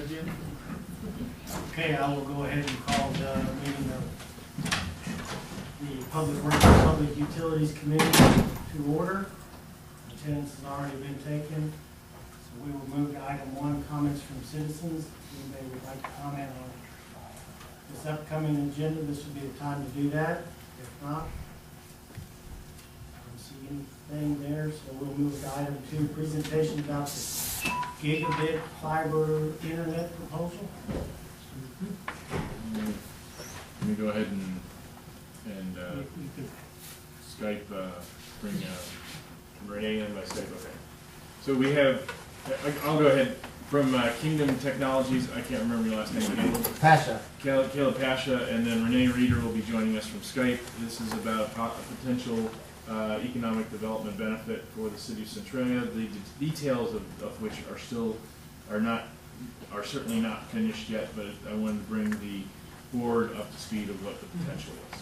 Jim? Okay, I will go ahead and call the meeting of the Public Works and Public Utilities Committee to order. Attendance has already been taken, so we will move to item 1, comments from citizens. If anybody would like to comment on this upcoming agenda, this would be the time to do that. If not, I don't see anything there, so we'll move to item 2, presentation about the gigabit fiber internet proposal. Let me go ahead and Skype, bring Renee in by Skype. Okay. So we have, I'll go ahead from Kingdom Technologies. I can't remember your last name. Caleb Pasha, and then Renee Reeder will be joining us from Skype. This is about a potential economic development benefit for the city of Centralia. The details of which are certainly not finished yet, but I wanted to bring the board up to speed of what the potential is.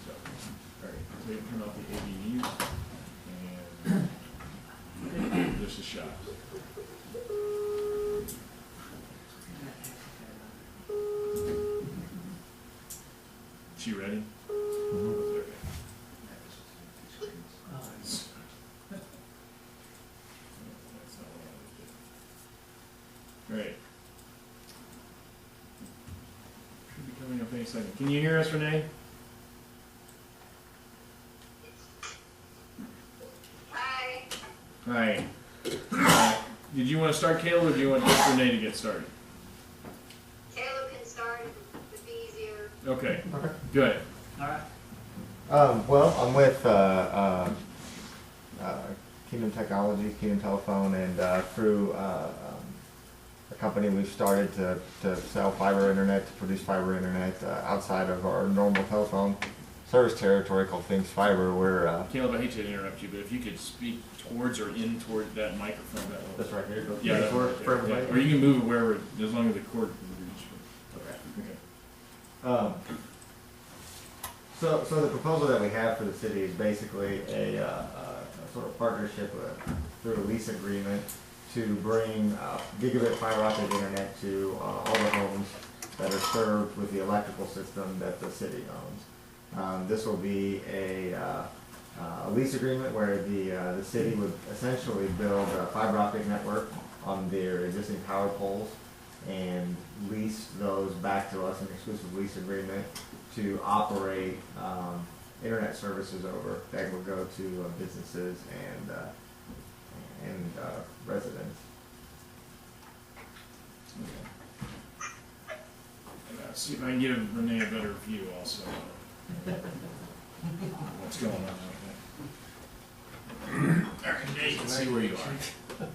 So, all right, so you turn off the AVs, and there's a shot. She ready? All right. Should be coming up any second. Can you hear us, Renee? Hi. Hi. Did you want to start, Caleb, or do you want just Renee to get started? Caleb can start. It would be easier. Okay. Good. All right. Well, I'm with Kingdom Technologies, Kingdom Telephone, and through a company we've started to sell fiber internet, to produce fiber internet outside of our normal telephone service territory called Things Fiber. We're Caleb, I hate to interrupt you, but if you could speak towards or in toward that microphone, that will. that's right here. Yeah, that for yeah. everybody. Or you can move it wherever, as long as the cord can reach. Okay. So the proposal that we have for the city is basically a sort of partnership through a lease agreement to bring gigabit fiber optic internet to all the homes that are served with the electrical system that the city owns. This will be a lease agreement where the city would essentially build a fiber optic network on their existing power poles and lease those back to us in an exclusive lease agreement to operate internet services over that would go to businesses and residents. Okay. See if I can give Renee a better view also. What's going on right there? Renee, you can see where you are.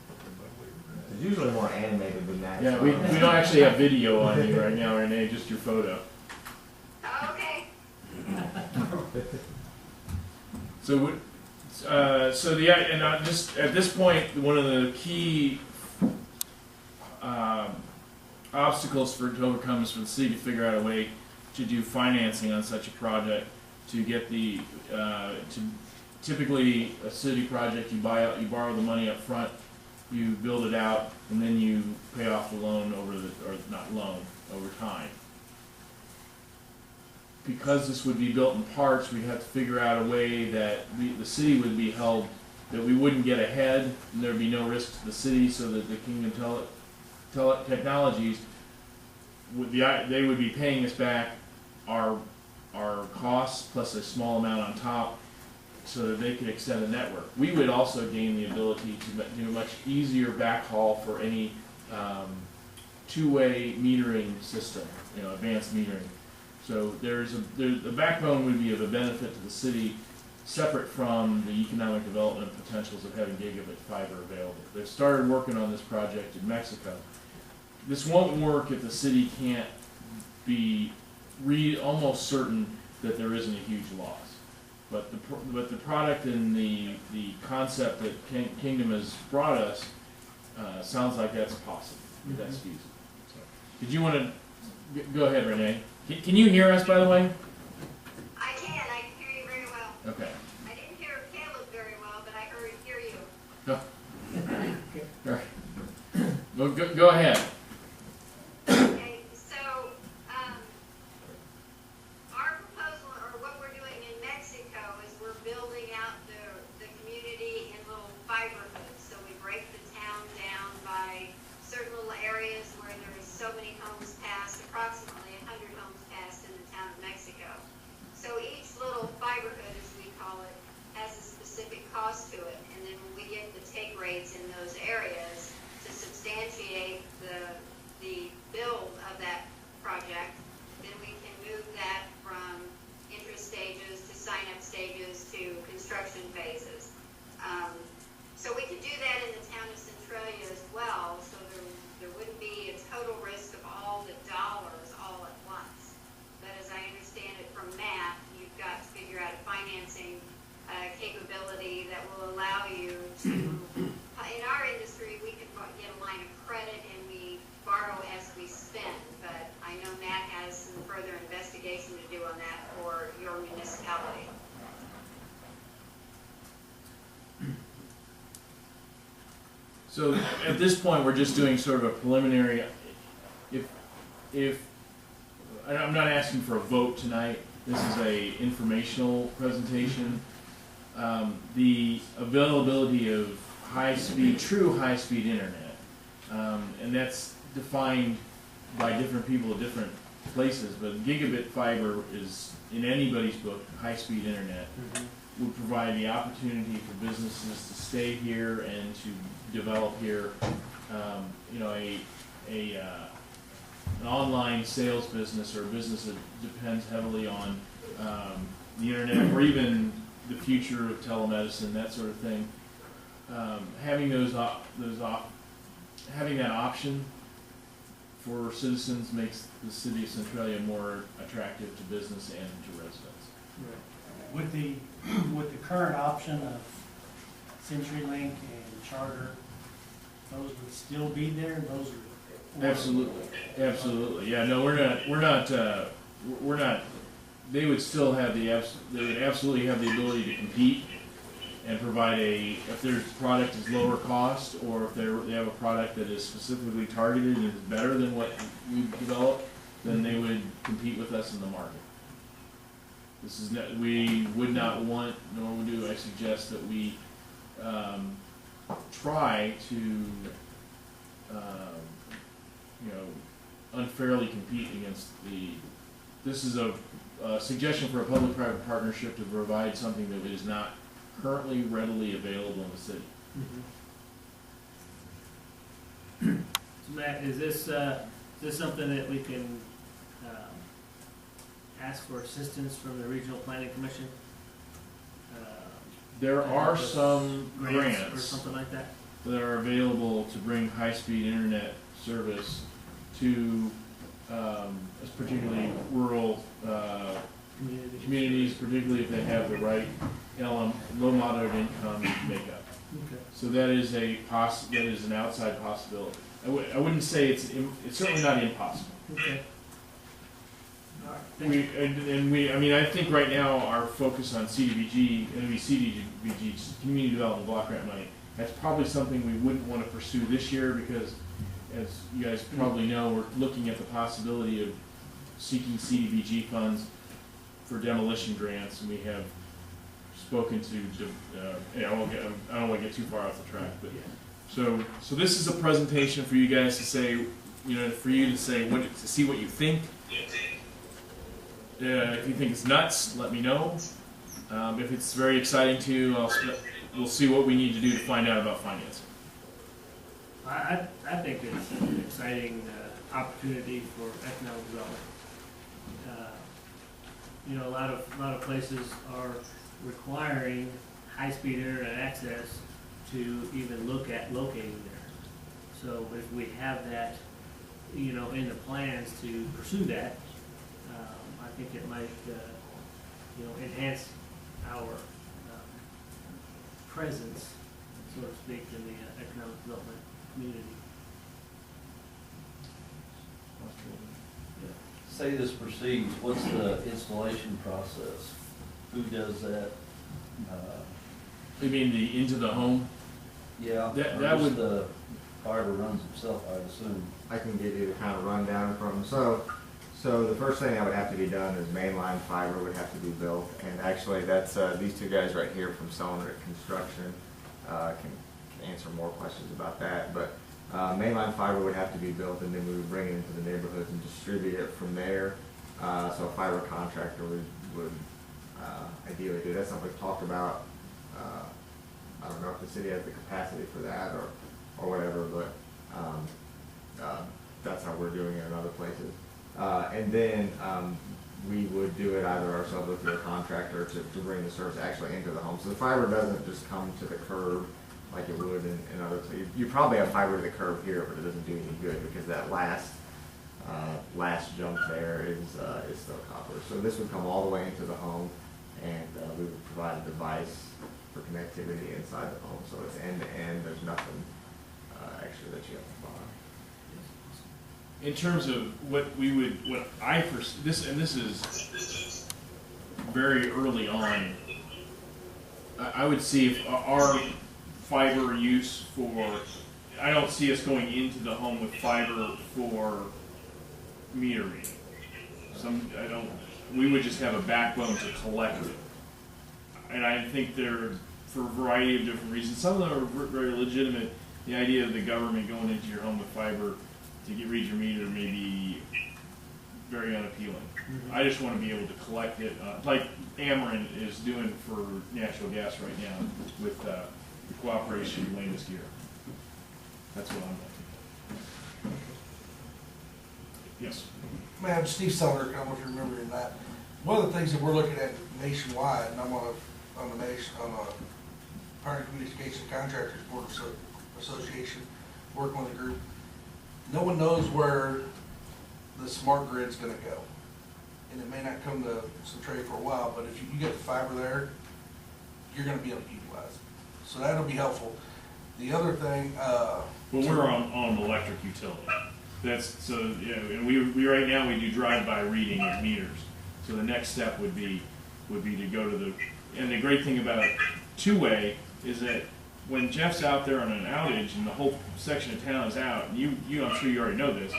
It's usually more animated than that. Yeah, so- we don't actually have video on you right now, Renee, just your photo. Okay. Just at this point, one of the key obstacles to overcome is for the city to figure out a way to do financing on such a project. To get typically a city project, you borrow the money up front, you build it out, and then you pay off the loan over time. Because this would be built in parts, we'd have to figure out a way that the city would be held, that we wouldn't get ahead, and there'd be no risk to the city, so that the Kingdom Technologies would be paying us back our costs plus a small amount on top, so that they could extend the network. We would also gain the ability to do a much easier backhaul for any two-way metering system, advanced metering. So the backbone would be of a benefit to the city, separate from the economic development potentials of having gigabit fiber available. They've started working on this project in Mexico. This won't work if the city can't be almost certain that there isn't a huge loss. But the product and the concept that Kingdom has brought us sounds like that's possible. That's feasible. So, did you want to go ahead, Renee? Can you hear us, by the way? I can hear you very well. Okay. I didn't hear Caleb very well, but I hear you. All right. Well, go ahead. So at this point, we're just doing sort of a preliminary, if, I'm not asking for a vote tonight, this is a informational presentation. The availability of high-speed, true high-speed internet, and that's defined by different people at different places, but gigabit fiber is, in anybody's book, high-speed internet. Would provide the opportunity for businesses to stay here and to develop here. You know, an online sales business or a business that depends heavily on the internet, or even the future of telemedicine, that sort of thing. Having having that option for citizens makes the city of Centralia more attractive to business and to residents. With the current option of CenturyLink and Charter, those would still be there, and those are. Absolutely. Yeah, no, we're not, they would still have they would absolutely have the ability to compete and provide if their product is lower cost, or if they have a product that is specifically targeted and is better than what we've developed, then they would compete with us in the market. This is not, we would not want, nor do I suggest that we try to unfairly compete against this is a suggestion for a public-private partnership to provide something that is not currently readily available in the city. So Matt, is this something that we can ask for assistance from the Regional Planning Commission? There are some grants or something like that? that are available to bring high-speed internet service to particularly rural communities, particularly if they have the right low moderate income makeup. Okay. So that is an outside possibility. I wouldn't say it's certainly not impossible. Okay. All right. Thank you. I think right now our focus on CDBG, Community Development Block Grant money, that's probably something we wouldn't want to pursue this year, because, as you guys probably know, we're looking at the possibility of seeking CDBG funds for demolition grants, and we have spoken to, I don't want to get too far off the track, but so this is a presentation for you guys to say, for you to say to see what you think. If you think it's nuts, let me know. If it's very exciting to you, we'll see what we need to do to find out about financing. I think it's an exciting opportunity for economic development. A lot of places are requiring high-speed internet access to even look at locating there. So if we have that, in the plans to pursue that, I think it might, enhance our presence, so to speak, in the economic development community. Say this proceeds, what's the installation process? Who does that? You mean into the home? Yeah, that would the fiber runs itself, I assume. I can give you the kind of rundown from, so the first thing that would have to be done is mainline fiber would have to be built, and actually that's, these two guys right here from Cylinder Construction can answer more questions about that, but mainline fiber would have to be built, and then we would bring it into the neighborhoods and distribute it from there. So a fiber contractor would ideally do that. That's something we've talked about. I don't know if the city has the capacity for that or whatever, but that's how we're doing it in other places. And then we would do it either ourselves or through a contractor to bring the service actually into the home. So the fiber doesn't just come to the curb like it would in other places. You probably have fiber to the curb here, but it doesn't do any good because that last jump there is still copper. So this would come all the way into the home, and we would provide a device for connectivity inside the home. So it's end to end. There's nothing extra that you have to buy. in terms of what I foresee, this is very early on. I would see if our fiber use for I don't see us going into the home with fiber for meter reading. We would just have a backbone to collect it. And I think they're, for a variety of different reasons, some of them are very legitimate. The idea of the government going into your home with fiber to read your meter may be very unappealing. I just want to be able to collect it, like Ameren is doing for natural gas right now with the cooperation of latest gear. That's what I'm looking at. Yes. Ma'am, Steve Sumner, I don't know if you remember that. One of the things that we're looking at nationwide, and I'm on a Power and Communication Contractors Board Association, working with a group. No one knows where the smart grid's gonna go. And it may not come to Centralia for a while, but if you get the fiber there, you're gonna be able to utilize it. So that'll be helpful. The other thing, Well, we're on electric utility. That's, so, you know, and we right now, we do drive-by reading of meters. So the next step would be to go to the, and the great thing about two-way is that when Jeff's out there on an outage and the whole section of town is out, and I'm sure you already know this,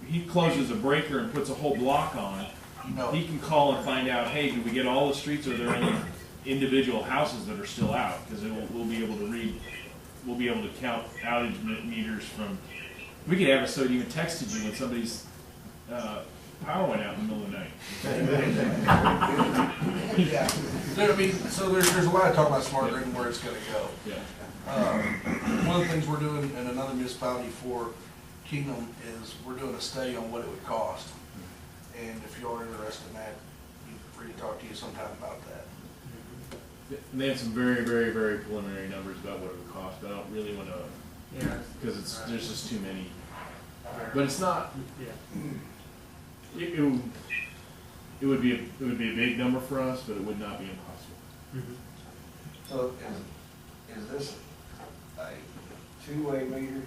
he closes a breaker and puts a whole block on, no, he can call and find out, hey, did we get all the streets, or are there any individual houses that are still out? Because we'll be able to read, we'll be able to count outage meters from, we could have it so it even texted you when somebody's power went out in the middle of the night. yeah. I mean, so there's a lot of talk about smart grid and where it's gonna go. Yeah. One of the things we're doing in another municipality for Kingdom is we're doing a study on what it would cost. And if you're interested in that, be free to talk to you sometime about that. They had some very, very, very preliminary numbers about what it would cost, but I don't really want to, Yeah. because there's just too many. But it's not, Yeah. it would be a big number for us, but it would not be impossible. So is this a two-way meter?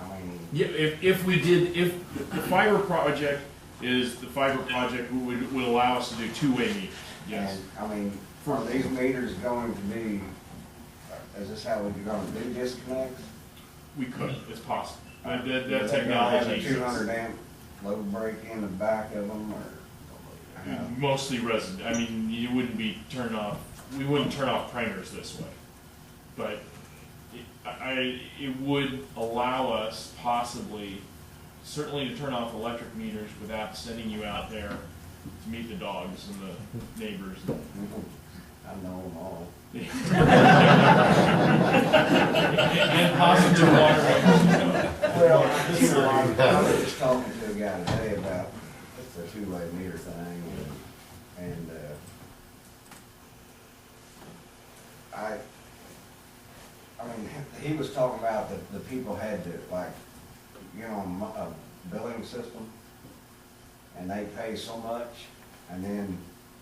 I mean, Yeah, if the fiber project is, the fiber project would allow us to do two-way meters, yes. and, I mean, are these meters going to be, is this how we're gonna do disconnects? We could, it's possible. That Are they gonna technology have a exists. 200 amp load break in the back of them, or? Mostly resident, I mean, you wouldn't be turned off, we wouldn't turn off primers this way. But it would allow us possibly, certainly to turn off electric meters without sending you out there to meet the dogs and the neighbors. I know them all. And possibly water. Well, I was just talking to a guy today about the two-way meter thing, and I mean, he was talking about that the people had to, like, get on a billing system, and they pay so much, and then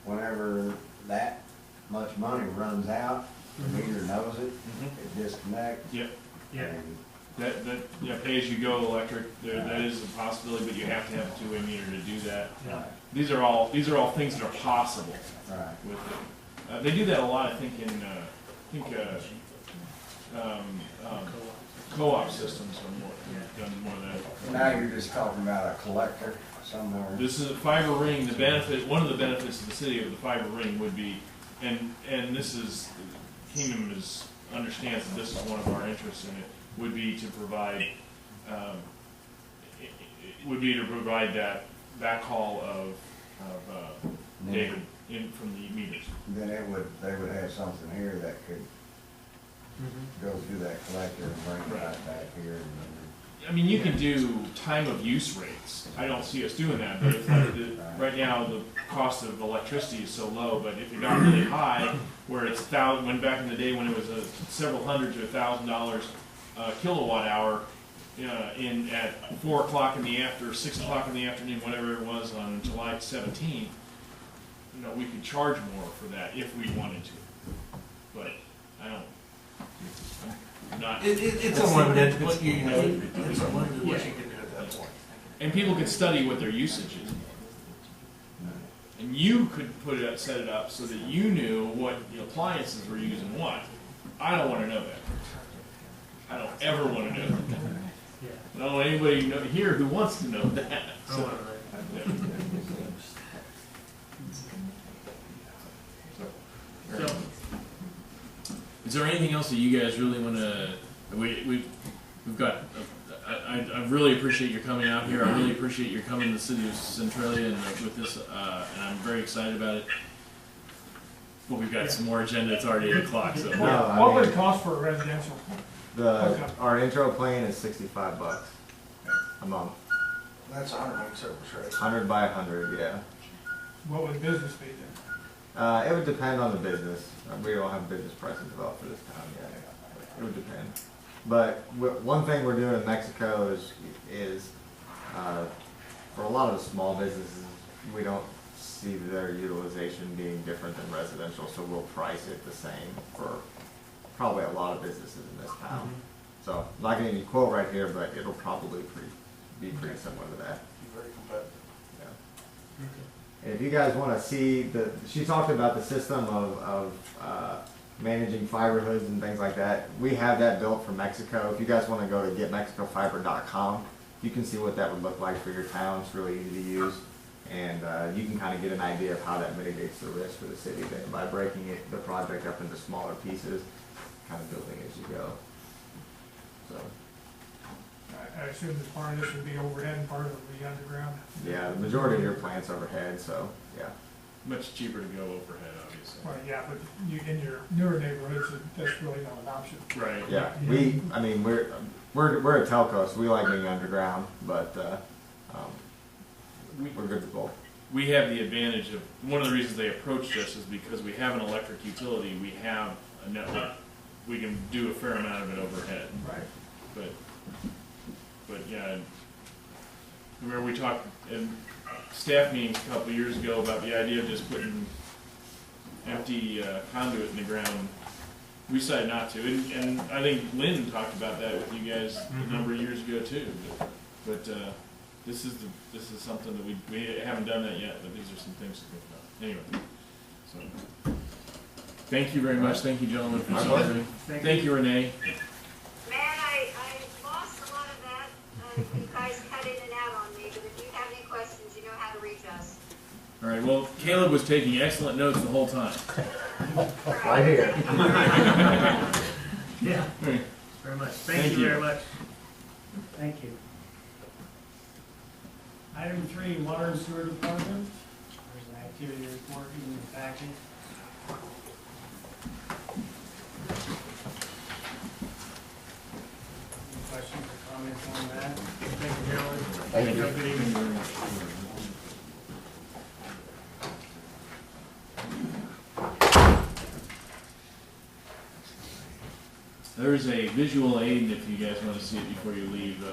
whenever that much money runs out, the meter knows it, it disconnects. Yep. Yeah. and That pay-as-you-go electric, that is a possibility, but you have to have a two-way meter to do that. Yeah. These are all things that are possible Right. with it. They do that a lot, I think, in co-op systems are done more of that. Now you're just talking about a collector somewhere. This is a fiber ring. The benefit, one of the benefits of the city of the fiber ring would be, and this is, Kingdom understands that this is one of our interests in it, would be to provide, that backhaul of data in from the meters. Then they would have something here that could go through that collector and bring it right back here. I mean, you can do time of use rates. I don't see us doing that, but right now the cost of electricity is so low. But if you got really high, where it's when back in the day when it was several hundred to $1,000 kilowatt hour, at 4 o'clock in the afternoon, 6 o'clock in the afternoon, whatever it was on July 17th, we could charge more for that if we wanted to. But I don't. Not. It's unlimited, what you know, it's unlimited what you can do at that point. And people can study what their usage is. And you could set it up so that you knew what the appliances were using what. I don't want to know that. I don't ever want to know that. Yeah. I don't want anybody here who wants to know that. I don't wanna know. Yeah. So, Is there anything else that you guys really want to? We've got. I really appreciate your coming out here. I really appreciate your coming to the city of Centralia and with this, and I'm very excited about it. But we've got some more agenda. It's already 8 o'clock, so. No, I What would mean- it cost for a residential? Our intro plan is $65 a month, That's 100 meg servers, right? 100 by 100, yeah. What would business be then? It would depend on the business. We don't have business prices developed for this town yet. It would depend. But one thing we're doing in Mexico is for a lot of the small businesses, we don't see their utilization being different than residential, so we'll price it the same for probably a lot of businesses in this town. So I'm not gonna give you a quote right here, but it'll probably be pretty similar to that. Be very competitive. Yeah. And if you guys want to see she talked about the system of managing fiber hoods and things like that. We have that built for Mexico. If you guys want to go to getmexicofiber.com, you can see what that would look like for your town. It's really easy to use, and you can kind of get an idea of how that mitigates the risk for the city by breaking the project up into smaller pieces, kind of building as you go. So. I assume that part of this would be overhead and part of it would be underground. Yeah, the majority of your plant's overhead, so yeah. Much cheaper to go overhead, obviously. Well, yeah, but in your newer neighborhoods, that's really not an option. Right. Yeah, we're a telco, so we like being underground, but we're good with both. We have the advantage of, one of the reasons they approached us is because we have an electric utility, we have a network, we can do a fair amount of it overhead. Right. But yeah, remember we talked in staff meetings a couple of years ago about the idea of just putting empty conduit in the ground. We decided not to, and I think Lynn talked about that with you guys a number of years ago too. But this is something that we haven't done that yet, but these are some things to think about. Anyway, so thank you very much. Thank you, gentlemen, for serving. Thank you, Renee. Man, I lost a lot of that. You guys cut in and out on me, but if you have any questions, you know how to reach us. All right. Well, Caleb was taking excellent notes the whole time. Right here. yeah, Right. very much. Thank Thank you you. very much. Thank you. Item 3, Water and Sewer Department. There's an activity report in the packet. Any questions or comments on that? Thank you, gentlemen. Thank you. Have a good evening. There's a visual aid if you guys want to see it before you leave.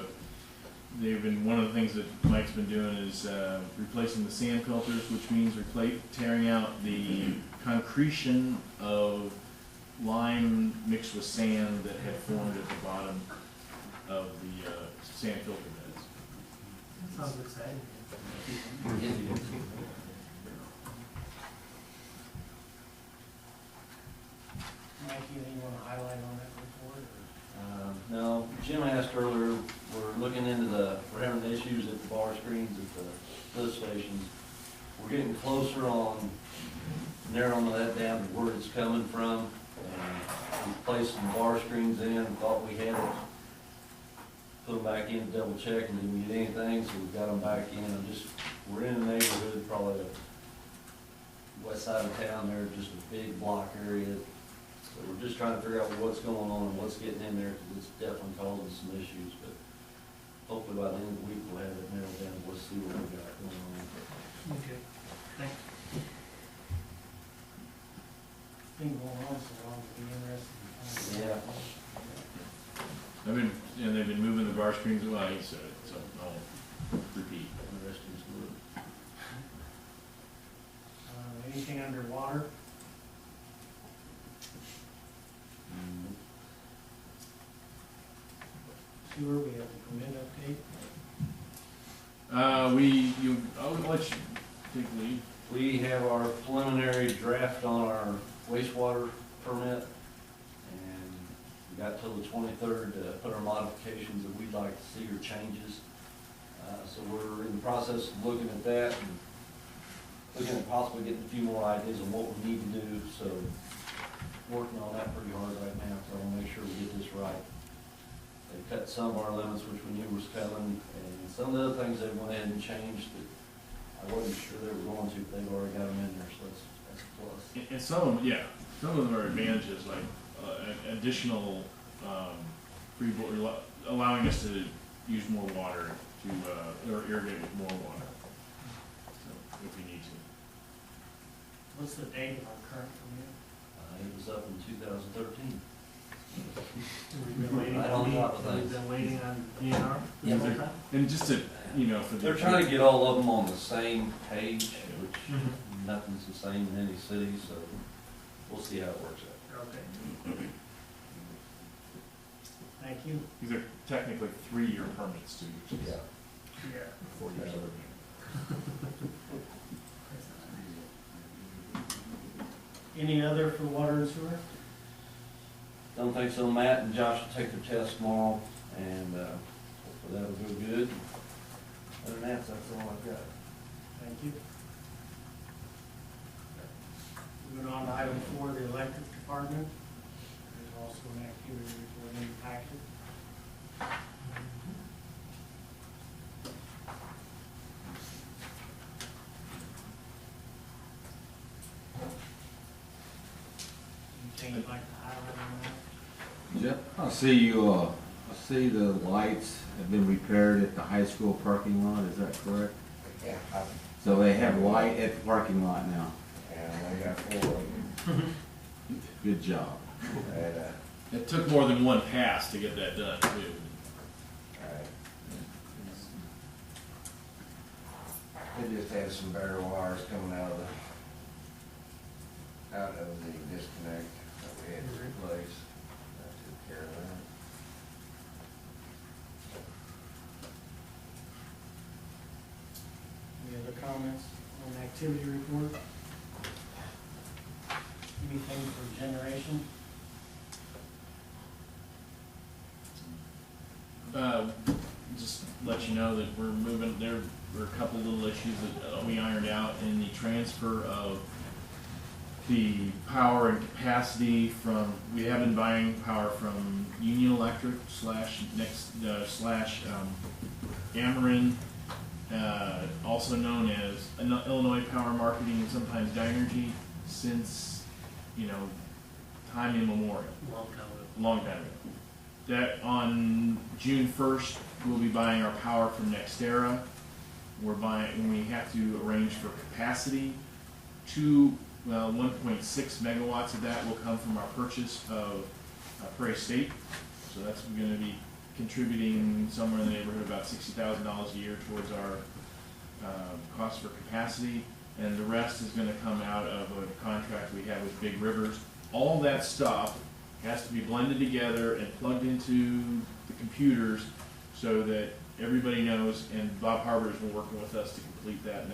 They've been, one of the things that Mike's been doing is replacing the sand filters, which means tearing out the concretion of lime mixed with sand that had formed at the bottom of the sand filter beds. Sounds exciting. Mike, anything you want to highlight on that report? No, Jim asked earlier, we're looking into we're having issues at the bar screens at the lift stations. We're getting closer on narrowing that down to where it's coming from. We placed some bar screens in, thought we had it, put them back in, double check, and didn't get anything, so we got them back in. We're in a neighborhood, probably the west side of town there, just a big block area. So we're just trying to figure out what's going on and what's getting in there, because it's definitely causing some issues, but hopefully by the end of the week, we'll have it narrowed down, we'll see what we got going on. Okay, thanks. Been going on so long, it'd be interesting. Yeah. They've been moving the bar screens away, so I'll repeat. The rest of us would. Anything underwater? Sewer, we have the permit update. I'll let you take the lead. We have our preliminary draft on our wastewater permit, and got till the 23rd to put our modifications that we'd like to see or changes. So we're in the process of looking at that and looking at possibly getting a few more ideas on what we need to do. So working on that pretty hard right now, so I want to make sure we get this right. They cut some of our limits, which we knew was coming, and some of the other things they went ahead and changed that I wasn't sure they were going to, but they've already got them in there, so that's a plus. And some of them, yeah, some of them are advantages, like additional freeboard, allowing us to use more water to, or irrigate with more water, so, if we need to. What's the date of our current permit? It was up in 2013. We've been waiting Right on top of we've things. been waiting on DNR? Yeah, the whole time? And just to, you know, for the. They're trying to get all of them on the same page, which nothing's the same in any city, so we'll see how it works out. Okay. Thank you. These are technically 3-year permits too, which is Yeah. 4 years old. Any other for water and sewer? Don't think so. Matt and Josh will take their test tomorrow, and hopefully that'll go good. Other than that, that's all I've got. Thank you. Moving on to item 4, the electric department. There's also an activity report in the packet. Anything you'd like to highlight on that? Yep, I see the lights have been repaired at the high school parking lot, is that correct? Yeah, So they have light at the parking lot now. and they got 4 of them. Good job. And, It took more than one pass to get that done too. They just had some bare wires coming out of the disconnect that we had to replace. I took care of that. Any other comments on the activity report? Anything for generation? Just let you know that we're moving, there were a couple little issues that we ironed out in the transfer of the power and capacity from, we have been buying power from Union Electric slash Ameren, also known as Illinois Power Marketing and sometimes Dynergy, since, you know, time immemorial. Long time ago. That on June 1st, we'll be buying our power from NextEra. We have to arrange for capacity. 1.6 megawatts of that will come from our purchase of Prairie State. So that's going to be contributing somewhere in the neighborhood of about $60,000 a year towards our cost for capacity. And the rest is going to come out of a contract we have with Big Rivers. All that stuff has to be blended together and plugged into the computers so that everybody knows, and Bob Harbour has been working with us to complete that,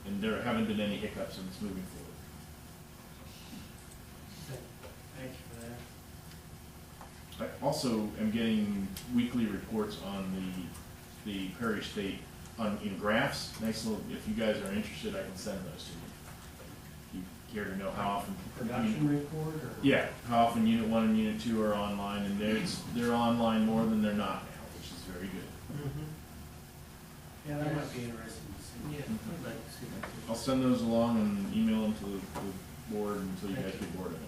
and there haven't been any hiccups, and it's moving forward. Thank you for that. I also am getting weekly reports on the Prairie State in graphs. Nice little, if you guys are interested, I can send those to you. If you care to know how often. Production report or? Yeah, how often Unit 1 and Unit 2 are online, and they're online more than they're not now, which is very good. Yeah, that might be interesting to see. Yeah, I'd like to see that too. I'll send those along and email them to the board until you guys get bored of it.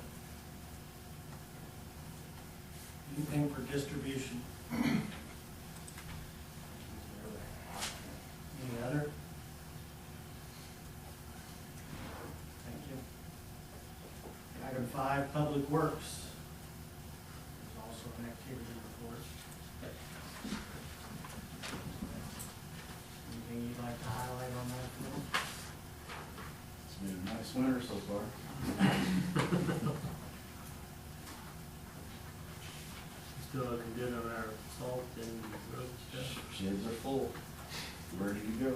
Anything for distribution? Any other? Thank you. Item 5, Public Works. There's also an activity report. Anything you'd like to highlight on that, Phil? It's been a nice winter so far. Still looking good on our salt and road stuff. Sheds are full, ready to go.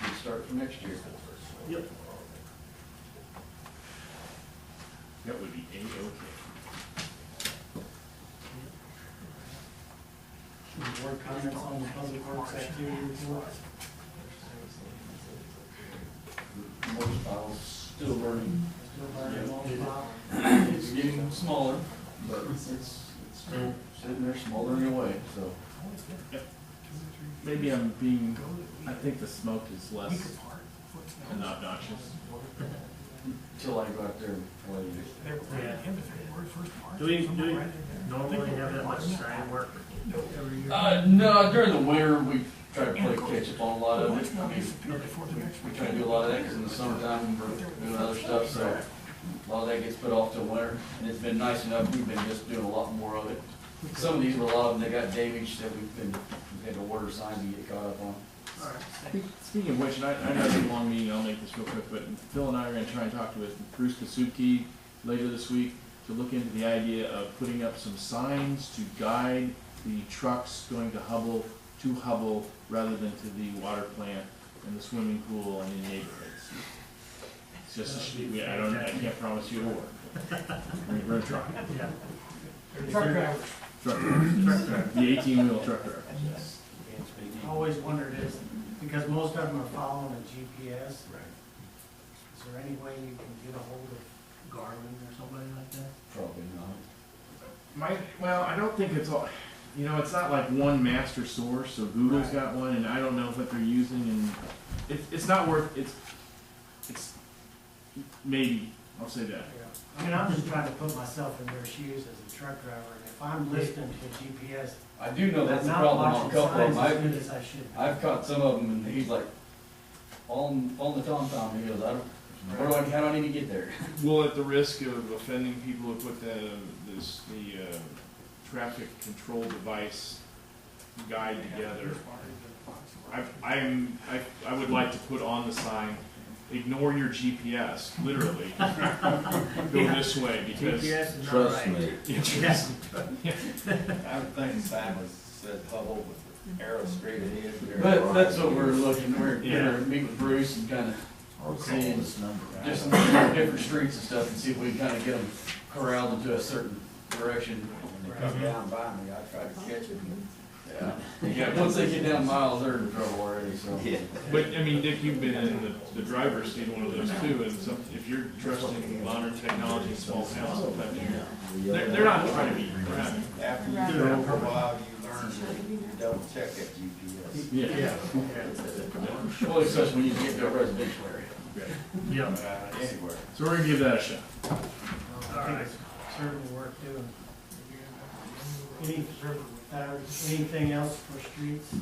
Good start for next year. Yep. That would be A-OK. Board comments on the public works activity report? Most files still burning. Still burning on file? It's getting smaller, but it's still sitting there smoldering away, so. Maybe I think the smoke is less and obnoxious. Until I go out there and play it. Do we normally have that much sign work every year? No, during the winter, we try to play catch up on a lot of it. I mean, we try to do a lot of that, because in the summertime, we're doing other stuff, so a lot of that gets put off till winter. And it's been nice enough, we've been just doing a lot more of it. Some of these, a lot of them, they got damaged, that we've had to order signs to get caught up on. All right, thanks. Speaking of which, and I know it's a long meeting, I'll make this real quick, but Phil and I are gonna try and talk with Bruce Kasubke later this week to look into the idea of putting up some signs to guide the trucks going to Hubble, rather than to the water plant and the swimming pool and the neighborhoods. It's just, I can't promise you it'll work. We're gonna try. Yeah. Truck drivers. Truck drivers. The 18-wheel truck driver. Yes. I always wondered is, because most of them are following a GPS. Right. Is there any way you can get a hold of Garmin or somebody like that? Probably not. Well, I don't think it's all, it's not like one master source, so Google's got one, and I don't know what they're using, and it's not worth, it's, maybe, I'll say that. I mean, I'm just trying to put myself in their shoes as a truck driver, and if I'm listening to GPS, I do know that's I'm a not problem on a watching couple of signs as them. good as I should. I've caught some of them, and he's like, on the tom-tom, he goes, how do I need to get there? Well, at the risk of offending people who put the traffic control device guide together, I would like to put on the sign, ignore your GPS, literally. Go this way, because. GPS is not Trust right. me. Yes. I would think the sign was said Hubble with the arrow straight ahead. That's what we're looking, we're gonna meet with Bruce and kind of seeing just some different streets and stuff, and see if we can kind of get them corralled into a certain direction. When they come down by me, I try to catch it. Yeah, once they get down miles, they're in trouble already, so. But, I mean, Dick, you've been in the driver's seat, one of those too, and if you're trusting modern technology in small towns, sometimes they're not trying to be, they're not. After you do it for a while, you learn to double check that GPS. Yeah. Well, especially when you get to a residential area. Yeah. Anywhere. So we're gonna give that a shot. I think it's certainly worth doing. Anything else for streets?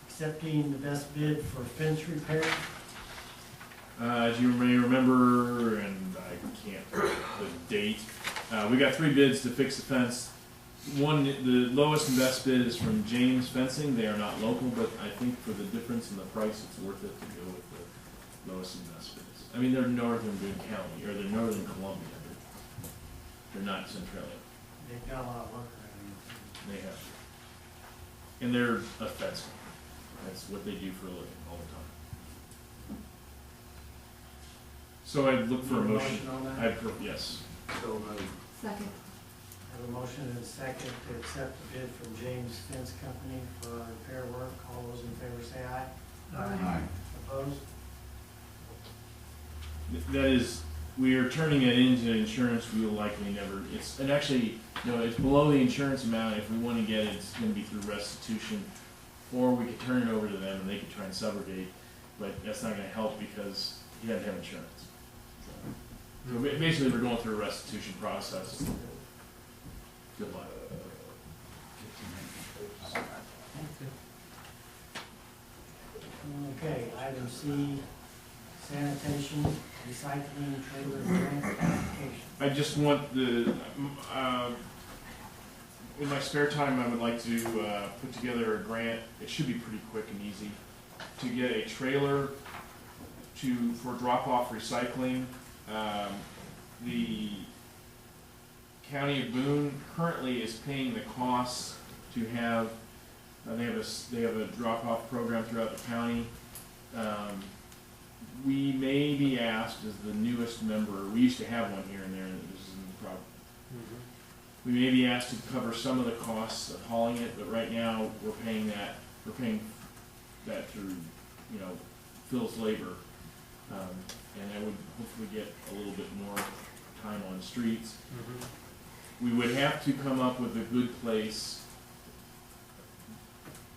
Accepting the best bid for fence repair. As you may remember, and I can't the date, we got 3 bids to fix the fence. The lowest and best bid is from James Fencing. They are not local, but I think for the difference in the price, it's worth it to go with the lowest and best bids. I mean, they're northern Boone County, or they're northern Columbia. They're not Centralia. They've got a lot of work around They have. And they're a fence company. That's what they do for a living all the time. So I'd look for a Need a motion. motion on that? Yes. Second. Have a motion and a second to accept the bid from James Fence Company for repair work. All those in favor say aye. Aye. Opposed? That is, we are turning it into insurance. We will likely never, it's below the insurance amount. If we want to get it, it's going to be through restitution. Or we could turn it over to them and they could try and subrogate, but that's not going to help because he doesn't have insurance. So basically, we're going through a restitution process. Good luck. Okay, item C, sanitation, recycling, trailer grant application. I just want in my spare time, I would like to put together a grant. It should be pretty quick and easy to get a trailer for drop-off recycling. The County of Boone currently is paying the costs to have. They have a drop-off program throughout the county. We may be asked as the newest member. We used to have one here and there, and this is in the We may be asked to cover some of the costs of hauling it, but right now, we're paying that through, Phil's labor. And I would hopefully get a little bit more time on streets. We would have to come up with a good place,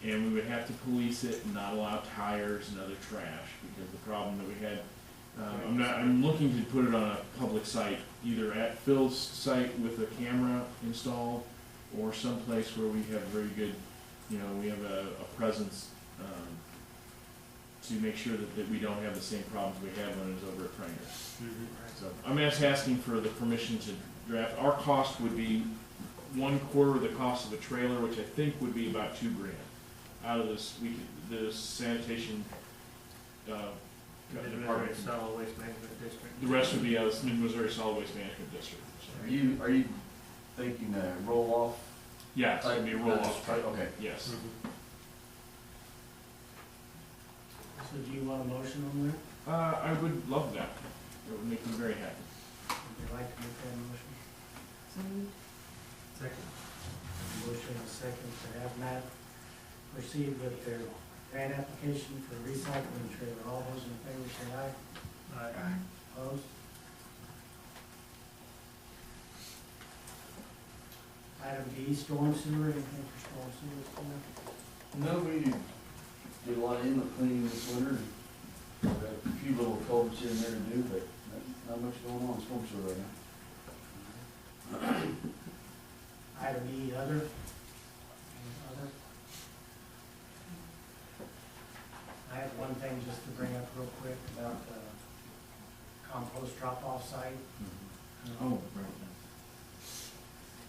and we would have to police it and not allow tires and other trash, because the problem that we had, I'm looking to put it on a public site, either at Phil's site with a camera installed, or someplace where we have very good, we have a presence, to make sure that we don't have the same problems we had when it was over at Pranger. So I'm just asking for the permission to draft. Our cost would be 1/4 of the cost of a trailer, which I think would be about $2,000. Out of this, the sanitation, Missouri Solid Waste Management District. the rest would be out of the Missouri Solid Waste Management District. So. Are you thinking roll off? Yeah, it's gonna be a roll-off. Okay. Yes. So do you want a motion on that? I would love that. It would make me very happy. Would you like to make that motion? Second. Motion and second to have Matt proceed with their grant application for recycling trailer. All those in favor say aye. Aye. Opposed? Item D, storm sewer, anything for storm sewer? No, we did a lot of inlet cleaning this winter. Got a few little culverts in there to do, but not much going on in storm sewer right now. Item E, other. Any other? I have one thing just to bring up real quick about the compost drop-off site. Oh, right.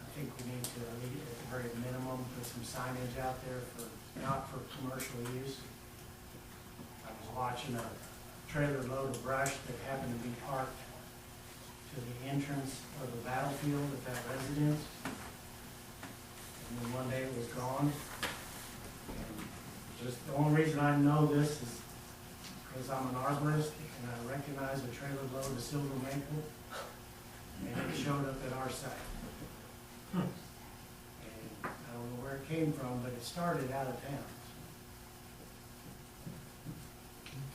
I think we need to, at the very minimum, put some signage out there for, not for commercial use. I was watching a trailer load of brush that happened to be parked to the entrance of the battlefield at that residence. And then one day it was gone. And just, the only reason I know this is because I'm an arborist and I recognize a trailer load of silver maple. And it showed up at our site. And I don't know where it came from, but it started out of town.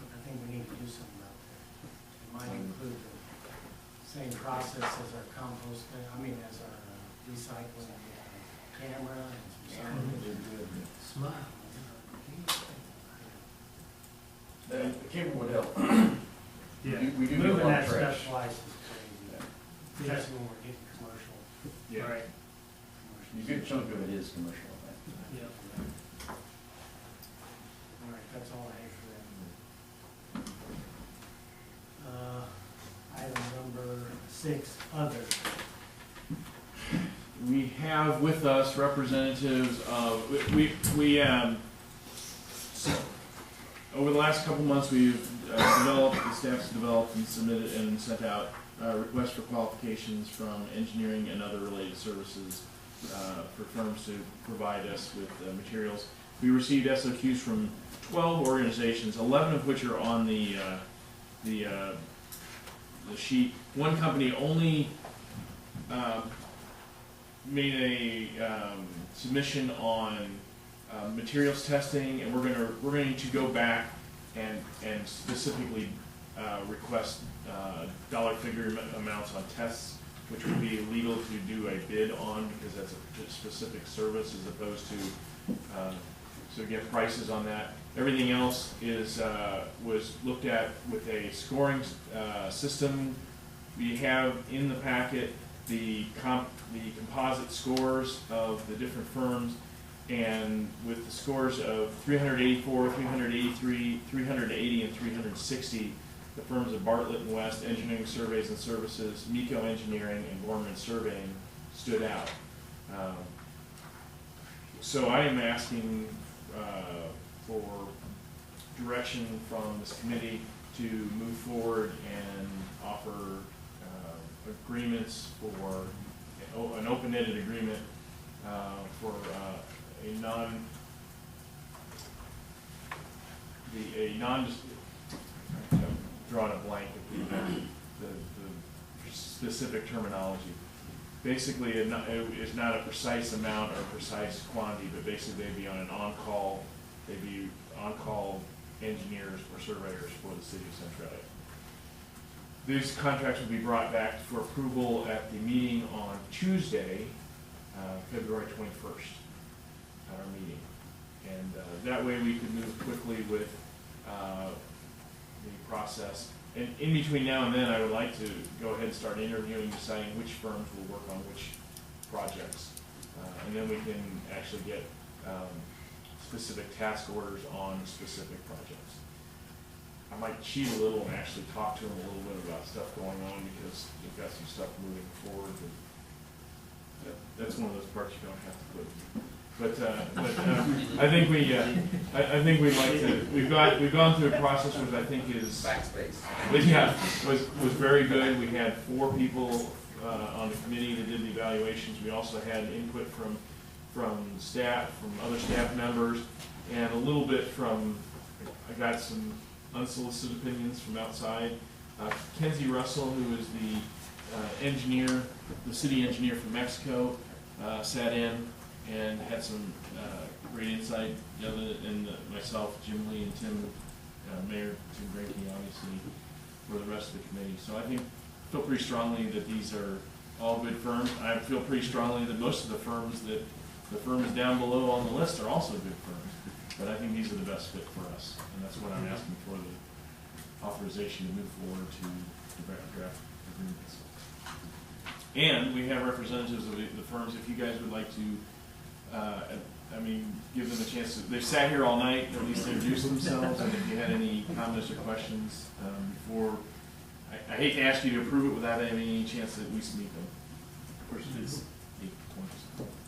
I think we need to do something out there. It might include the same process as our compost, as our recycling camera and some signage. Smile. The camera would help. Yeah. We do get a Moving lot that of stuff trash. twice is crazy, especially when we're getting commercial. Yeah. Right. A good chunk of it is commercial, I think. Yeah. All right, that's all I have for that. Item number 6, other. We have with us representatives of, over the last couple months, we've the staff's developed and submitted and sent out requests for qualifications from engineering and other related services for firms to provide us with materials. We received SOQs from 12 organizations, 11 of which are on the sheet. One company only made a submission on materials testing, and we're going to go back and specifically request dollar figure amounts on tests, which would be illegal to do a bid on because that's a specific service as opposed to so get prices on that. Everything else is was looked at with a scoring system. We have in the packet the composite scores of the different firms, and with the scores of 384, 383, 380, and 360, the firms of Bartlett and West Engineering Surveys and Services, MECO Engineering, and Gorman Surveying stood out. So I am asking for direction from this committee to move forward and offer agreements for an open-ended agreement for a non drawing a blank of the specific terminology. basically, it's not a precise amount or precise quantity, but basically they'd be on an on-call, they'd be on-call engineers or surveyors for the city of Centralia. These contracts will be brought back for approval at the meeting on Tuesday, February 21st, at our meeting. And that way we can move quickly with the process. And in between now and then, I would like to go ahead and start interviewing, deciding which firms will work on which projects. And then we can actually get specific task orders on specific projects. I might cheat a little and actually talk to them a little bit about stuff going on, because we've got some stuff moving forward. That's one of those parts you don't have to put. But I think I think we'd like to. We've gone through a process which I think is Backspace. was very good. We had 4 people on the committee that did the evaluations. We also had input from staff, from other staff members, and a little bit from. I got some unsolicited opinions from outside. Kenzie Russell, who is the engineer, the city engineer from Mexico, sat in and had some great insight. And myself, Jim Lee, and Mayor Tim Granke, obviously, for the rest of the committee. So I feel pretty strongly that these are all good firms. I feel pretty strongly that most of the firms down below on the list are also good firms. But I think these are the best fit for us, and that's what I'm asking for, the authorization to move forward to draft agreements. And we have representatives of the firms, if you guys would like to, give them a chance to, they've sat here all night, at least introduce themselves, and if you had any comments or questions before, I hate to ask you to approve it without having any chance to at least meet them. Of course, it is 8 points.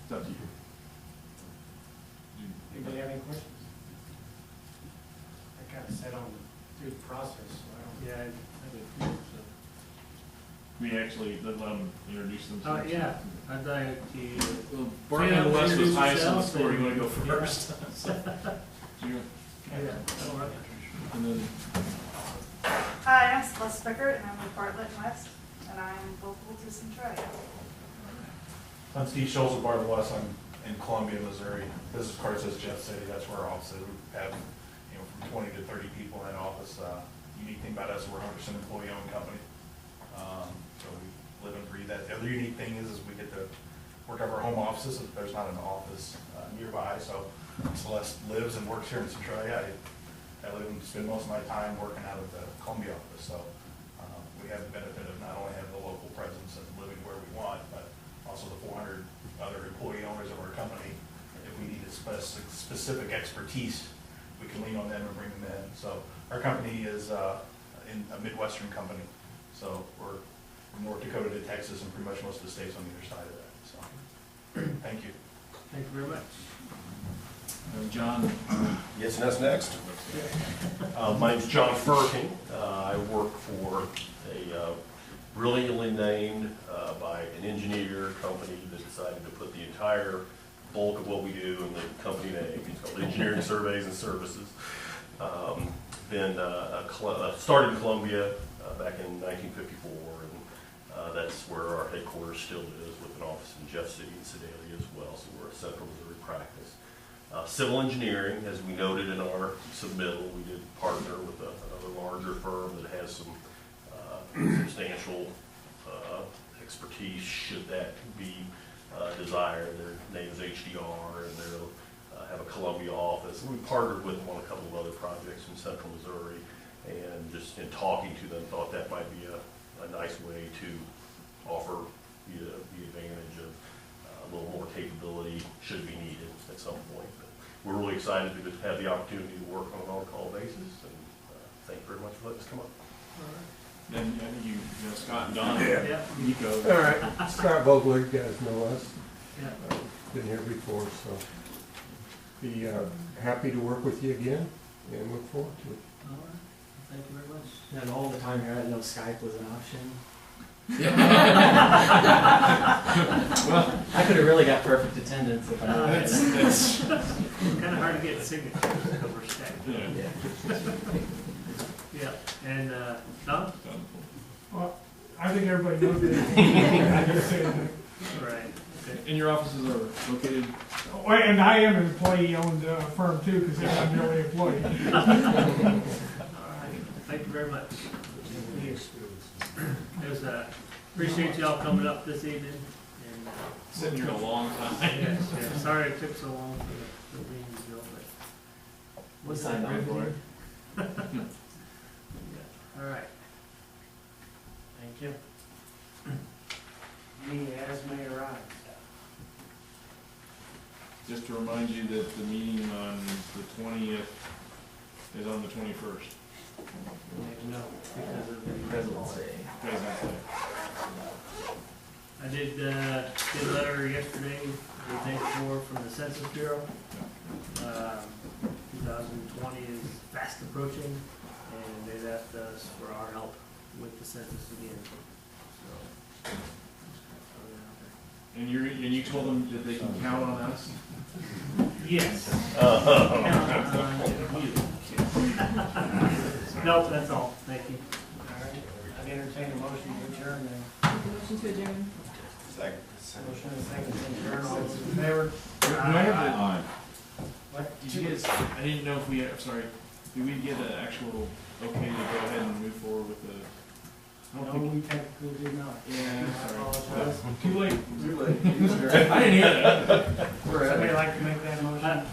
It's up to you. Anybody have any questions? I kind of sat on through the process, so I don't. Yeah, I did too, so. We actually let them introduce themselves. Yeah, I'd like to. Well, Barton on the West was Introduce highest on the yourself score. You and- want to go first? Yeah, all right. And then, Hi, I'm Celeste Spickert, and I'm with Bartlett and West, and I'm local to Centralia. I'm Steve Schultz with Bartlett West. I'm in Columbia, Missouri. Business card says Jeff City. That's where our office is. We have, from 20 to 30 people in that office. Unique thing about us, we're 100% employee-owned company. So we live and breathe that. The other unique thing is we get to work out of our home offices. There's not an office nearby, so Celeste lives and works here in Centralia. I live and spend most of my time working out of the Columbia office. So we have the benefit of not only having the local presence and living where we want, but also the 400 other employee owners of our company. If we need a specific expertise, we can lean on them and bring them in. So our company is in a Midwestern company. So we're from North Dakota to Texas and pretty much most of the states on either side of that. So thank you. Thank you very much. John. Yes, and that's next. My name's John Furking. I work for a brilliantly named by an engineer company that decided to put the entire bulk of what we do in the company name. It's called Engineering Surveys and Services. Started in Columbia back in 1954, and that's where our headquarters still is, with an office in Jeff City and Sedalia as well. So we're a Central Missouri practice. Civil engineering, as we noted in our submittal, we did partner with another larger firm that has some substantial expertise, should that be desired. Their name is HDR, and they'll have a Columbia office. And we partnered with them on a couple of other projects in Central Missouri, and just in talking to them, thought that might be a nice way to offer the advantage of a little more capability should it be needed at some point. But we're really excited to have the opportunity to work on an on-call basis, and thank you very much for letting us come up. Then I think you know Scott and Don. Yeah. Nico. All right, Scott Vogler, you guys know us. Yeah. Been here before, so be happy to work with you again and look forward to it. All right. Thank you very much. And all the time here, I didn't know Skype was an option. Well, I could have really got perfect attendance if I had that's Kind of hard to get signatures over Skype. yeah. Yeah, and Don? Well, I think everybody knows that. I just say that Right, okay. And your offices are located? Oh, and I am an employee-owned firm too, because I'm the only employee. All right, thank you very much. It was, appreciate y'all coming up this evening. And, Sitting here a long time. yes, yeah, sorry it took so long for the meeting to go, but. We signed on for it. Yeah, all right. Thank you. Me as may arise. Just to remind you that the meeting on the 20th is on the 21st. No, because of the President's Day. President's Day. I did, get a letter yesterday, the day before, from the Census Bureau. 2020 is fast approaching, and they've asked us for our help with the census again. So, And you told them that they can count on us? yes. Nope, that's all. Thank you. All right, I'd entertain a motion to adjourn then. Motion to adjourn. Second. Motion and a second to adjourn, all those in favor? Do I have the, Aye. What? did you guys, I didn't know if we, I'm sorry, did we get an actual okay to go ahead and move forward with the? I No, don't think. we technically did not. Yeah, I sorry. apologize. Too late. Too late. I didn't hear that. Would somebody like to make that motion? Or-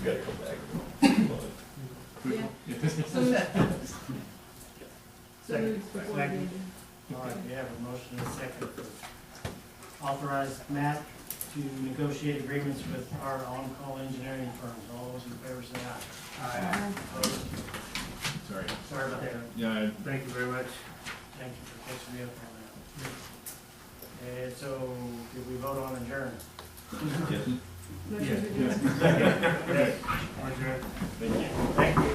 You gotta come back. Second. Second. All right, we have a motion and a second to authorize Matt to negotiate agreements with our on-call engineering firms. All those in favor say aye. Aye. Opposed? Sorry. Sorry about that. Yeah, Thank you very much. Thank you for catching me up on that. And so, did we vote on adjourn? Motion to adjourn. Yes. Adjourn. thank you. Thank you.